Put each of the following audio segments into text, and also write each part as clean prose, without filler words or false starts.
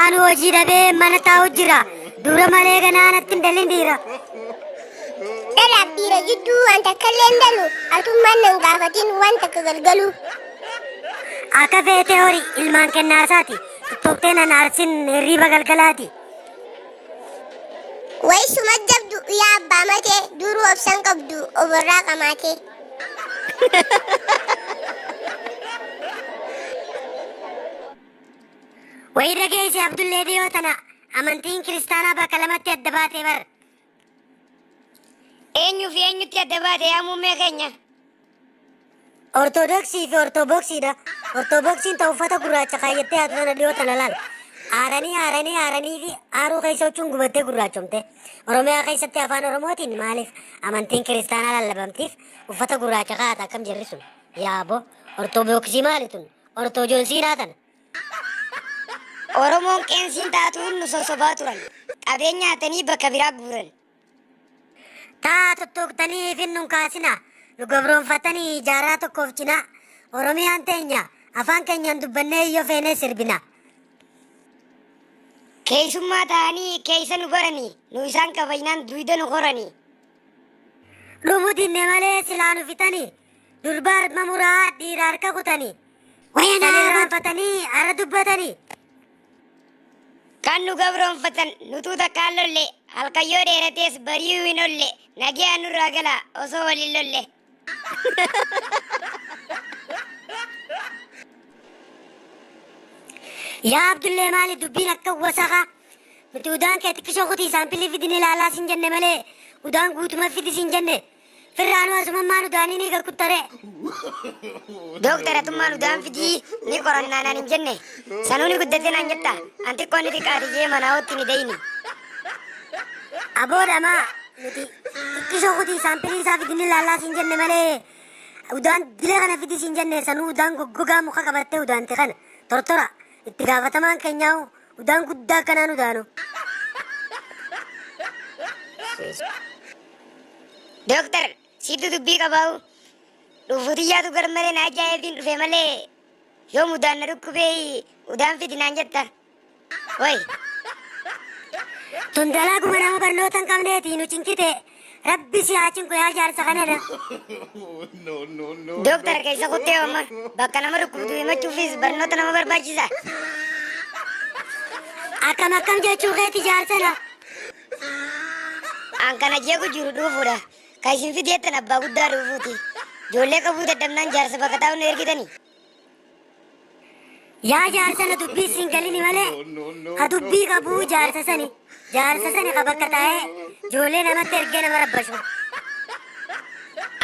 Anu hojii dhabee mana taa'u jira. Dura malee ganaanatti hin dalin dhiira. Dalaaf dhiira jidduu wanta kallee hin dalu. Atummaan nan gaafatiin wanta kagalgalu. Akka feetee horii ilmaan kennaasaati. Tottee nan aarsin hirriba galgalaati. Wayisuma jabdu yaa abbaa matee duruu obsan qabdu oborraa qamaatee. Wayii dhageesse Abdullee dhiyoo tana amantiin kiristaanaa bakka lamatti adda baatee bara. Eenyuu fi eenyutti adda baate yaa muummee keenya? Ortodoksii fi ortoboksiidha. Ortoboksiin ta'u uffata gurraacha kaayyattee haatu tana dhiyoo tana laal. Aaranii fi aaruu keessa huccuun gubattee gurraachomte. Oromiyaa keessatti afaan Oromootiin maaliif amantiin kiristaanaa lallabamtiif uffata gurraacha kaa'ata akkam jirri sun? Yaaboo ortodoksii maali tun? Ortojoonsiinaa tana. Oromoon qeensiin taatuun nu sosobaa turan. Qabeenya hatanii bakka biraa guuran. Taa tuttuqtanii fi nun kaasina. Nu gabroonfatanii ijaaraa tokkoof cinaa. Oromiyaan teenya afaan keenyaan dubbannee iyyoo feenee sirbina. Keessummaa ta'anii keessa nu baranii nu isaan kabajnaan duyda nu horanii. Dhumutinne malee silaa nu fitanii. Durba harma muraa dhiira harka kutanii. Wayyanaa raanfatanii ara dubbatanii. Kan nu gabroonfatan nutuu takkaan lolle halkayyoo dheeratees bari'uu hin olle nagee nurraa gala osoo waliin lolle. Yaa Abdullee maali dubbiin akka wasaqa? Nuti udaan kee xiqqishoo kutii saampilii fidin ilaalaa siin jenne malee udaan guutuma fidi siin jenne. Firraanuu asumammaan udaanii ni garkuttare. Doktaratummaan udaan fidii ni qorannaanaan hin jenne. Sanuu ni guddatee naan jetta. Anti qoonni xiqqaati jee manaa hotti ni dayini. Aboodhamaa nuti xiqqishoo kutii saampilii isaa fidin ilaalaa siin jenne malee udaan dilee kana fidi siin jenne sanuu udaan goggogaa muka qabattee udaante kana tortora. Itti gaafatamaan keenyaa udaan guddaa akkanaan udaanu. Doktar, siitu dubbii qabaa'u. Dhufuutiyyaatu garmalee na ajaa'ibsiin dhufe malee yoom udaan na dhukkubee udaan fidi naan jetta. Wayi. Tun dalaaguma nama barnoota hin qabneeti nu cinkite. Rabbi si haa cinku yaa jaarsa kanadha. Doktar keessa kuttee amma bakka nama dhukkubdu himachuufis barnoota nama barbaachisa. Akkam jechuu keeti jaarsana. An kana jeeku jiru dhufuudha. Ka isin fideettan abbaa guddaa dhufuuti. Ijoollee qabuu dadhabnaan jaarsa bakka taa'u nu ergitani. Yaa jaarsana dubbii siin galini malee ha dubbii qabuu jaarsa sani. Jaarsa sani ka bakka taa'ee ijoollee namatti ergee nama rabbashu.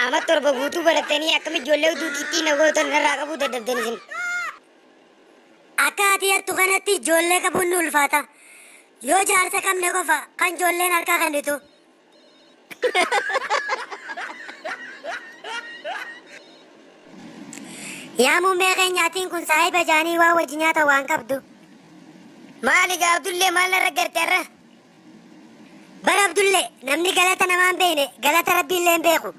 Amma torba guutuu barattanii akkami ijoollee utuu qixxii na gootan narraa qabuu dadhabdan isin. Akka ati hattu kanatti ijoollee qabuun nu ulfaata. Yoo jaarsa qabne qofa kan ijoolleen harkaa kennitu. Yaa muummee keenyaatiin kun saahiba jaanii waa wajji nyaata waan qabdu. Maali gaa Abdullee maal narra garte irra? Bara Abdullee namni galata namaan beekne galata rabbiillee hin beeku.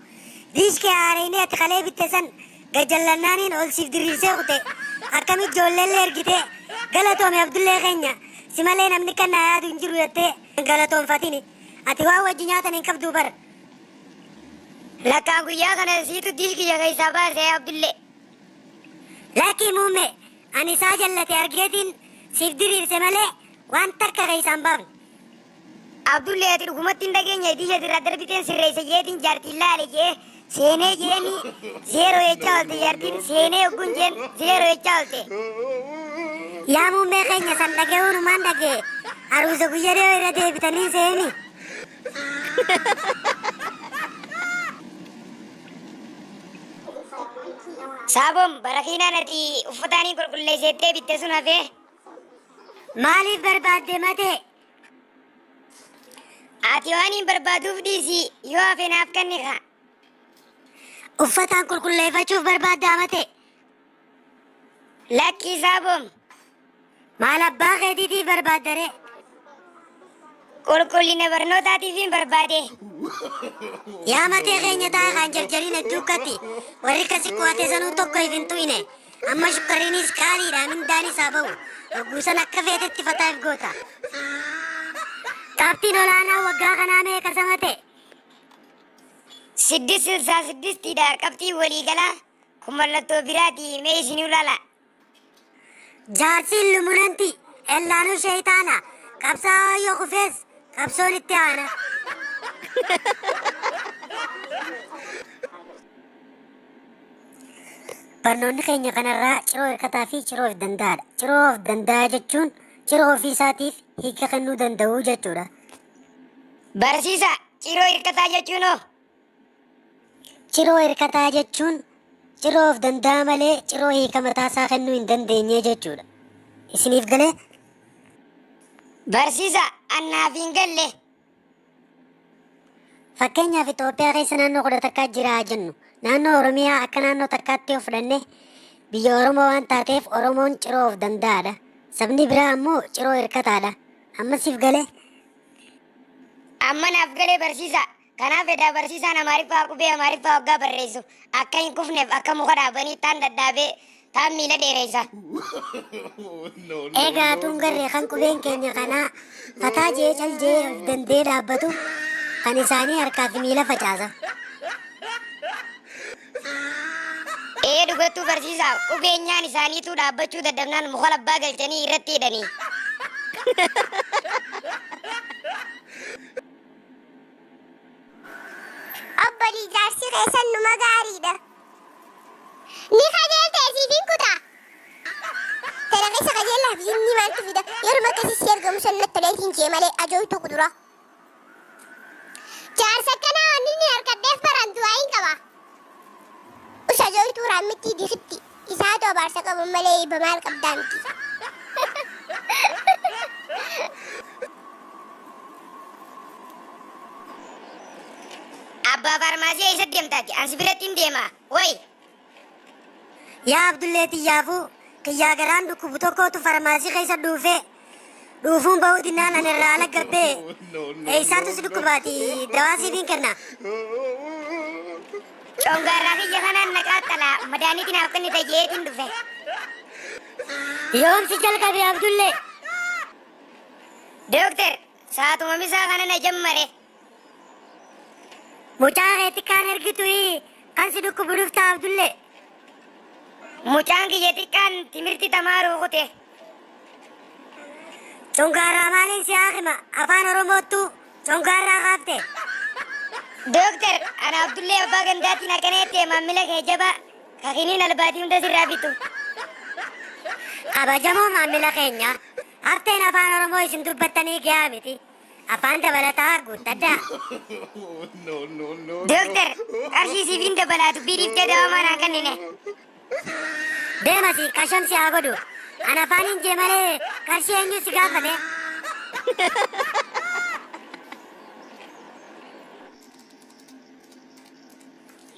Diiskee haareenii ati kalee bitte san gajallannaaniin ol siif diriirsee kute. Akkamitti ijoolleellee ergitee galatoome Abdullee keenya si malee namni kan na yaadu hin jiru jettee galatoonfatini. Ati waan wajji nyaatan hin qabduu bara. Lakkaan guyyaa kana siitu diiskiyya keessaa baasee Abdullee. Lakkii muummee ani isaa jallate argeetiin siif diriirse malee waan takka keessaan baafne. Abdullee ati dhugumatti hin dhageenye diisha irraa darbiteen sirreessa jeetiin jaartiin laale jee seenee jeeni zeeroo jechaa oolte jaartiin seenee ogguun jeen zeeroo jechaa oolte. Yaa muummee keenya san dhaga'uu numaan dhagee aruusa guyyaa dhiyoo irra deebitanii seeni. Saaboon barakiinaan ati uffataanii qulqulleessettee bitte sun hafee. Maaliif barbaadde matee? Ati waan hin barbaaduuf dhiisi yoo hafe naaf kenni kaa. Uffataan qulqulleeffachuuf barbaaddaa matee? Lakkii Saaboon. Maal abbaa keetiitiif barbaaddare? Qulqullina barnootaatiif hin barbaade. Yaa matee keenya ta'a kan jarjariin hedduukkatti warri kasi kuwate sanuu tokko hin tuyne أما شكرينيس كالي لا من داني سابو وقوسنا كفيت اتفتاف قوتا كابتن ولانا وقا خنامي كسمته Siddis silsaa siddis tiidhaa qabxii walii galaa kun mallattoo biraatii mee isinuu laala. جارسي اللمنانتي اللانو شيطانا كبسا يوخفيس كبسون التعانا برنون خيني قنرا شروف كتافي شروف دندار شروف دندا جتشون شروف في ساتيف هيك خنو دندو جتشورا Barsiisa ciroo hirkataa jechuunoo. شرو إركتا جتشون شروف دندا مالي شرو هيك متاسا خنو إن دنديني جتشورا إسنيف قلي Barsiisa annaaf hin galle. fakkeenyaaf Itoophiyaa keessa naannoo 10 takkaa jira jennu naannoo Oromiyaa akka naannoo takkaatti yoo fudhanne biyya Oromoo waan taateef Oromoon ciroo of danda'aadha. Sabni biraa ammoo ciroo hirkataadha. Amma siif galee Amma naaf galee barsiisa. Kanaaf edaa barsiisaan Amaariffaa qubee Amaariffaa waggaa barreessu akka hin kufneef akka muka dhaabanii taan dadhaabee taan miila dheereessa. egaa tun garree kan qubeen keenya kanaa fataa jee cal jee of dandee dhaabbatu kan isaanii harkaa fi miila facaasa. Dhugattuu barsiisa qubeenyaan isaaniitu dhaabbachuu dadhabnaan muka labbaa galchanii irratti hidhanii. Obbolii jaarsi keessan numa gaariidha. Ni qajeelte siifin kutaa. Kana keessa qajeellaaf inni maaltu fida? Yeruma akkasii si argamu san natti tolee hin jee malee ajooytu kudura. Jaarsa akkanaa wanni inni harkadheef barantu waa hin qaba. Us ajooytuu raammitti dikitti. Isaatu abaarsa qabu malee iba maal qabdaa miti. Abbaa farmaasii eessa deemtaati? Ansi biratti hin deema. Woy! Yaa Abdullee Xiyyaafuu kiyyaa garaan dhukkubu tokkotu farmaasii keessa dhuufuun ba'uu dinnaan ani irraa ala gabbee eessaatus dhukkubaati dawaa siifiin kenna. Congaarraa kiyya kanaan naqaa xalaa madaaniitiin akka inni tajjeetiin dhufe. Yoomsi jalqabe Abdullee Dookter, saatuma misaa kana na jammare. mucaa keetti kaan ergitu kan si dhukkubu dhufta Abdullee. Mucaan kiyya xiqqaan timirti tamaaruu kute. Congaarraa maaliin si haakima afaan Oromoottu congaarraa kaafte. Dookter, ana Abdullee abbaa gandaatiin akkaneettee maamila kee jabaa kakiniin albaatii hunda sirraa bitu. Kabajamoo maamila keenya hafteen afaan Oromoo isin dubbattanii gahaa miti. Afaan dabalataa guuttaddaa. Dookter, qarshii siifiin dabalaatu biiriiftee dawamaa naa kennine. Deemasi qashamsi haa godhu. Ana afaan hin jee malee qarshii eenyu si gaafate.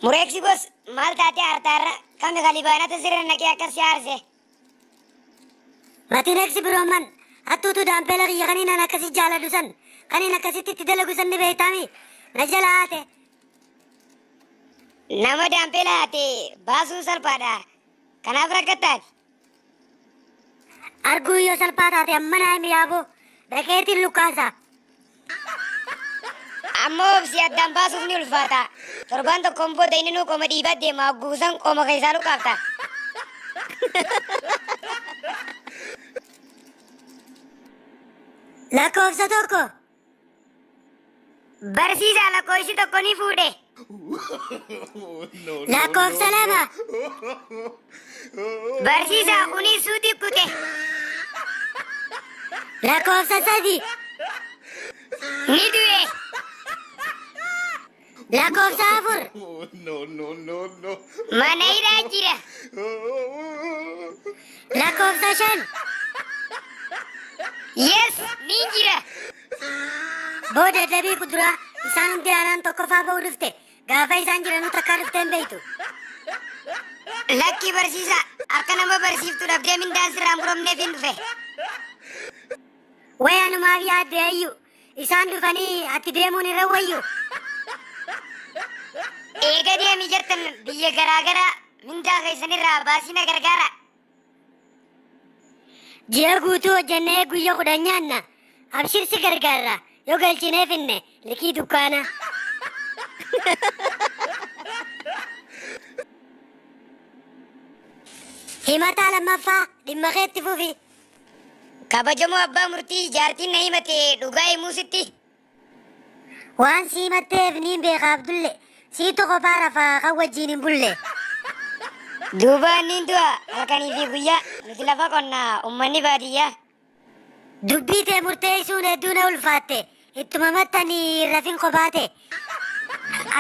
Mureeksi gos maal taatee hartaarra kami kalibaanata sirra naqee akkas si aarse. Matiineeksi birooman hattuutu daampeela kiyya kaniin an akkasi jaaladhu san kaniin akkasitti itti dalagu san ni beeytaami na jala haate. Nama daampeela haate baasuun salphaadha. Kanaaf rakkattaati. Arguu yoo salphaa taate amma naa himi yaaboo dhaqeetiin lukkaasa. Ammoo obsi addaan baasuuf ni ulfaata. Torbaan tokkoon booda inni nuu qooma dhiibaa deema guusan qooma keessaa lukkaafta. Lakkoofsa tokko. Barsiisaa lakkoofsi tokko ni fuudhe. Lakkoofsa lama. Barsiisaa kunis suutii kute. Lakkoofsa sadi. Ni du'e. Lakkoofsa afur. Mana hidhaa jira. Lakkoofsa shan. Yes, ni jira. Booda dabii kuduraa isaan hundi aanaan tokkoffaa ba'uu dhufte gaafa isaan jiranuu takkaa dhuftee hin beektu. Lakki barsiisaa akka nama barsiiftuudhaaf deemindaan sirraa muramneef hin dhufe. Wayanumaaf yaadde ayyu isaan dhufanii atti deemuun irra wayyu. Eega deemii jettan biyya garaagaraa من داخل سنرا باسينا غرغارا Ji'a guutuu hojjannee guyyaa kudhan nyaanna. Abshirsi gargaarra. Yoo galchinee finne likii dukkaana. Himataa lammaffaa dhimma keetti fufi. kabajamoo abbaa murtii jaartiin na himate dhugaa himuu sitti Waan si himatteef niin beeka Abdulle. Siitu kophaa rafaa kan wajjin hin bulle. duuba niin du'a halkanii fi guyyaa nuti lafa qonnaa ummanni baadiyyaa Dubbii tee murteessuun hedduu na ulfaatte. Ittuma maxxanii rafin kophaate.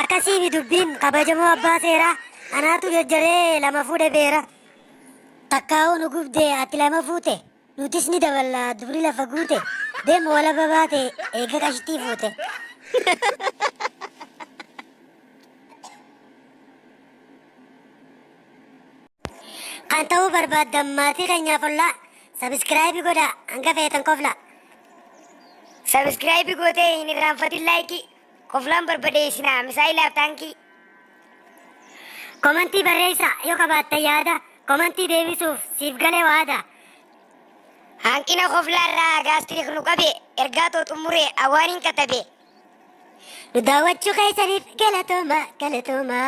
Akkasiimi dubbiin kabajamoo abbaa seeraa. Anaatu jajjaree lama fuudhe beera. Takkaa'uu nu gubdee ati lama fuute. Nutis ni daballa dubri lafa guute. Deemu wala babaate eega qashtii fuute. Kan ta'uu barbaaddan maatii keenyaaf ollaa. Sabiskiraayibii godhaa hanga feetan kofla. sabskraayibii gootee hin irraanfatin laayikii koflaan barbadeessinaa misaa'ilaaf taankii Komantii barreessaa yoo qabaattan yaada. Komantii deebisuuf siif galee waada. hanqina koflaarraa gaastriik nu qabe ergaa too xumuree awwaaniin katabe Nu daawwachuu keessaniif galatooma galatooma.